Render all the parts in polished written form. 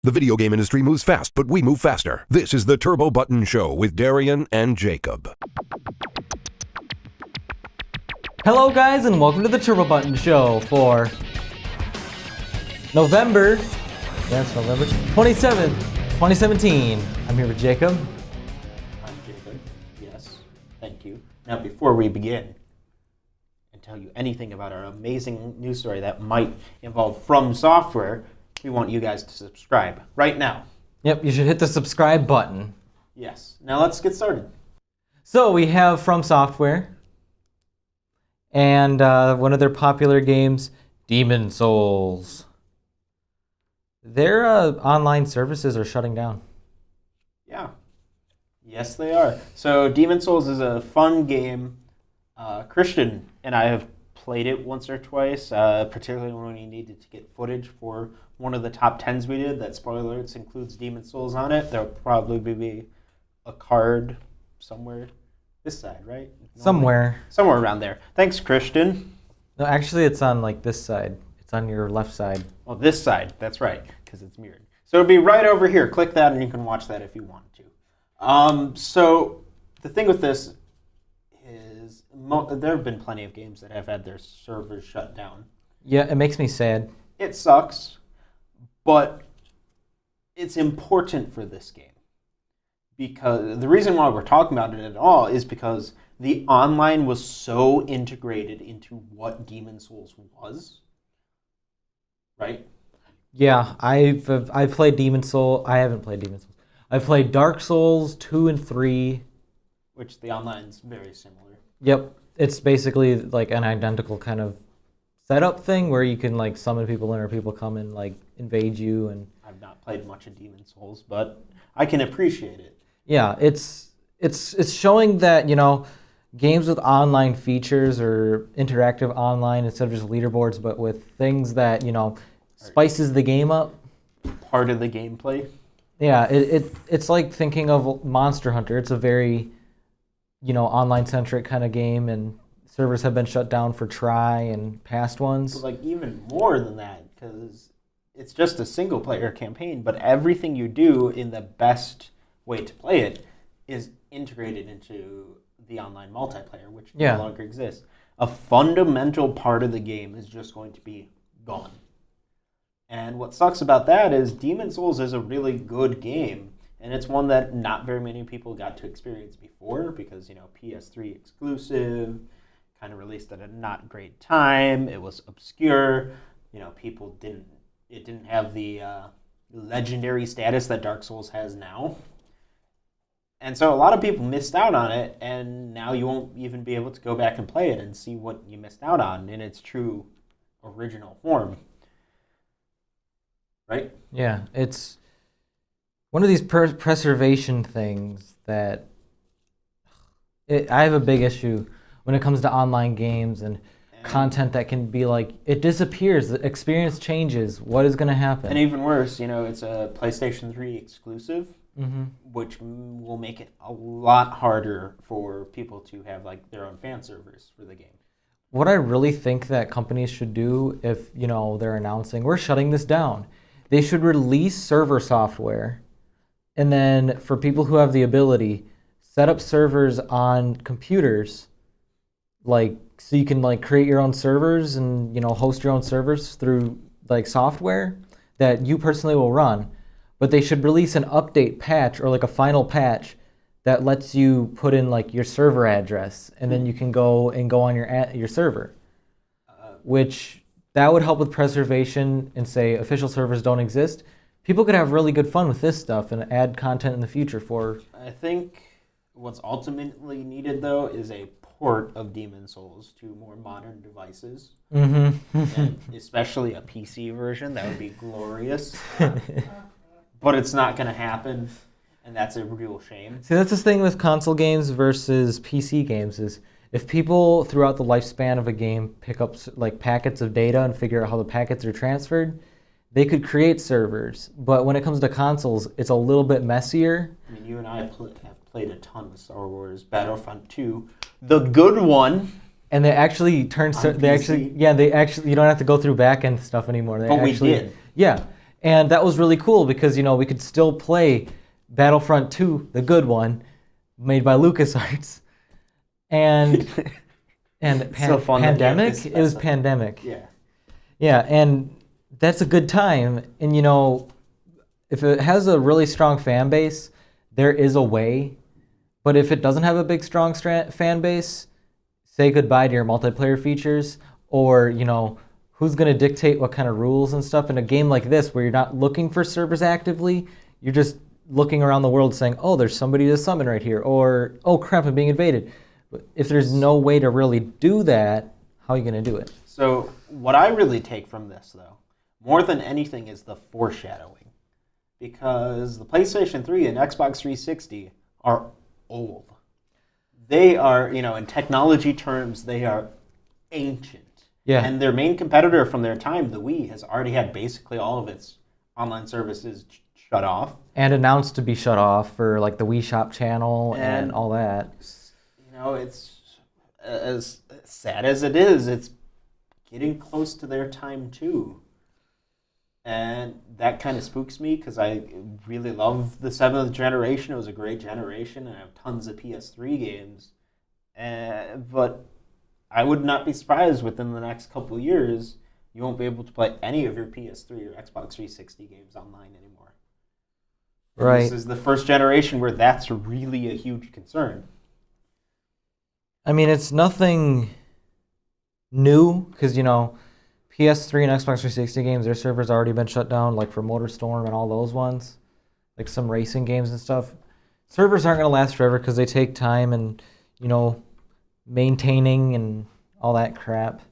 The video game industry moves fast, but we move faster. This is the Turbo Button Show with Darien and Jacob. Hello guys, and welcome to the Turbo Button Show for November 27th, 2017. I'm here with Jacob. I'm Jacob. Yes, thank you. Now, before we begin and tell you anything about our amazing news story that might involve FromSoftware, we want you guys to subscribe right now. Yep, you should hit the subscribe button. Yes. Now let's get started. So we have FromSoftware and one of their popular games, Demon Souls. Their online services are shutting down. Yeah. Yes, they are. So Demon Souls is a fun game. Christian and I have played it once or twice, particularly when we needed to get footage for one of the top 10s we did. That, spoiler alerts, includes Demon Souls on it. There'll probably be a card somewhere this side, right? Somewhere Somewhere around there. Thanks, Christian. No, actually it's on like this side. It's on your left side. Oh, this side. That's right, because it's mirrored. So it'll be right over here. Click that and you can watch that if you want to. So the thing with this is there have been plenty of games that have had their servers shut down. Yeah, it makes me sad. It sucks, but it's important for this game. Because the reason why we're talking about it at all is because the online was so integrated into what Demon Souls was. Right? Yeah, I've played Demon Souls. I haven't played Demon Souls. I've played Dark Souls 2 and 3. Which the online's very similar. Yep, it's basically like an identical kind of setup thing where you can like summon people in or people come and like invade you. And I've not played much of Demon Souls, but I can appreciate it. Yeah, it's showing that, you know, games with online features or interactive online instead of just leaderboards, but with things that, you know, spices the game up. Part of the gameplay. Yeah, it's like thinking of Monster Hunter. It's a very, you know, online-centric kind of game, and servers have been shut down for Try and past ones. But like even more than that, because it's just a single-player campaign, but everything you do in the best way to play it is integrated into the online multiplayer, which no longer exists. A fundamental part of the game is just going to be gone. And what sucks about that is Demon Souls is a really good game, and it's one that not very many people got to experience before because, you know, PS3 Exclusive, kind of released at a not great time. It was obscure. You know, it didn't have the legendary status that Dark Souls has now. And so a lot of people missed out on it, and now you won't even be able to go back and play it and see what you missed out on in its true original form. Right? Yeah, it's one of these preservation things that I have a big issue when it comes to online games and content that can be like, it disappears, the experience changes, what is going to happen? And even worse, you know, it's a PlayStation 3 exclusive, mm-hmm. which will make it a lot harder for people to have like their own fan servers for the game. What I really think that companies should do if, you know, they're announcing, we're shutting this down, they should release server software, and then for people who have the ability, set up servers on computers, like so you can like create your own servers and, you know, host your own servers through like software that you personally will run. But they should release an update patch or like a final patch that lets you put in like your server address, and then you can go on your server, which that would help with preservation. And say official servers don't exist, people could have really good fun with this stuff and add content in the future for... I think what's ultimately needed, though, is a port of Demon Souls to more modern devices. Mm-hmm. And especially a PC version. That would be glorious. But it's not going to happen, and that's a real shame. See, that's the thing with console games versus PC games is if people throughout the lifespan of a game pick up like packets of data and figure out how the packets are transferred, they could create servers. But when it comes to consoles, it's a little bit messier. I mean, you and I have played a ton of Star Wars Battlefront 2, the good one. And they actually turn... you don't have to go through back-end stuff anymore. But we did. Yeah. And that was really cool because, we could still play Battlefront 2, the good one, made by LucasArts. And So fun that you have Pandemic? this It was stuff. Pandemic. Yeah. Yeah, and that's a good time. And, if it has a really strong fan base, there is a way. But if it doesn't have a big, strong fan base, say goodbye to your multiplayer features, or, who's going to dictate what kind of rules and stuff in a game like this where you're not looking for servers actively, you're just looking around the world saying, oh, there's somebody to summon right here, or, oh, crap, I'm being invaded. But if there's no way to really do that, how are you going to do it? So what I really take from this, though, more than anything, is the foreshadowing. Because the PlayStation 3 and Xbox 360 are old. They are, in technology terms, they are ancient. Yeah. And their main competitor from their time, the Wii, has already had basically all of its online services shut off. And announced to be shut off for like the Wii Shop channel and all that. It's as sad as it is, it's getting close to their time too. And that kind of spooks me because I really love the 7th generation. It was a great generation, and I have tons of PS3 games. But I would not be surprised within the next couple of years you won't be able to play any of your PS3 or Xbox 360 games online anymore. And Right. this is the first generation where that's really a huge concern. I mean, it's nothing new because, PS3 and Xbox 360 games, their servers already been shut down, like for MotorStorm and all those ones, like some racing games and stuff. Servers aren't going to last forever because they take time and, maintaining and all that crap.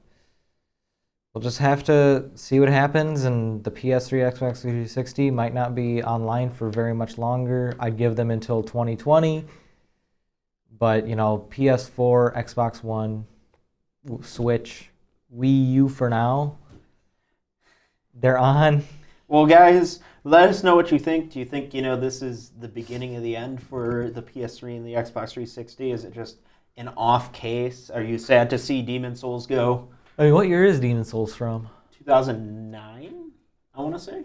We'll just have to see what happens, and the PS3, Xbox 360 might not be online for very much longer. I'd give them until 2020. But, PS4, Xbox One, Switch, Wii U for now, they're on. Well, guys, let us know what you think. Do you think, this is the beginning of the end for the PS3 and the Xbox 360? Is it just an off case? Are you sad to see Demon's Souls go? I mean, what year is Demon's Souls from? 2009, I want to say.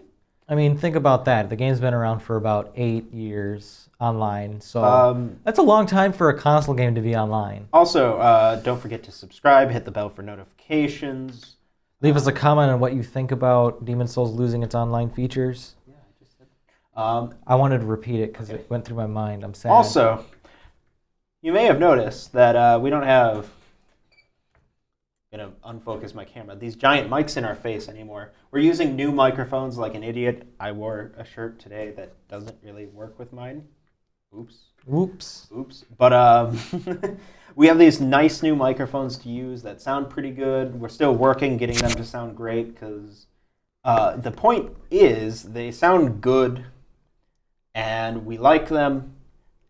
I mean, think about that. The game's been around for about 8 years online, so that's a long time for a console game to be online. Also, don't forget to subscribe, hit the bell for notifications. Leave us a comment on what you think about Demon's Souls losing its online features. Yeah, I just said. I wanted to repeat it because it went through my mind. I'm sad. Also, you may have noticed that we don't have... I'm going to unfocus my camera. These giant mics in our face anymore. We're using new microphones like an idiot. I wore a shirt today that doesn't really work with mine. Oops. But we have these nice new microphones to use that sound pretty good. We're still working getting them to sound great because the point is they sound good and we like them,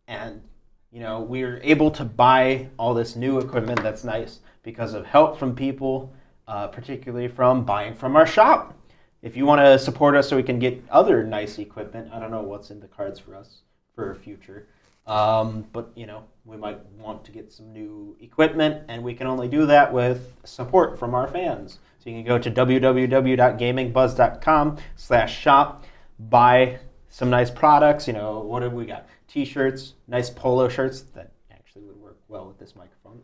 and we're able to buy all this new equipment that's nice because of help from people, particularly from buying from our shop. If you want to support us so we can get other nice equipment, I don't know what's in the cards for us for future. But, we might want to get some new equipment, and we can only do that with support from our fans. So you can go to www.gamingbuzz.com/shop, buy some nice products. What have we got? T-shirts, nice polo shirts that actually would work well with this microphone.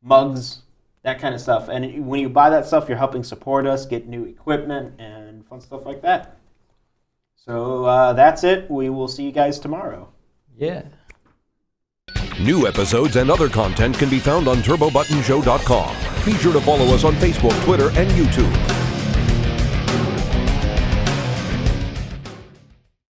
Mugs, that kind of stuff. And when you buy that stuff, you're helping support us, get new equipment, and fun stuff like that. So that's it. We will see you guys tomorrow. Yeah. New episodes and other content can be found on TurboButtonShow.com. Be sure to follow us on Facebook, Twitter, and YouTube.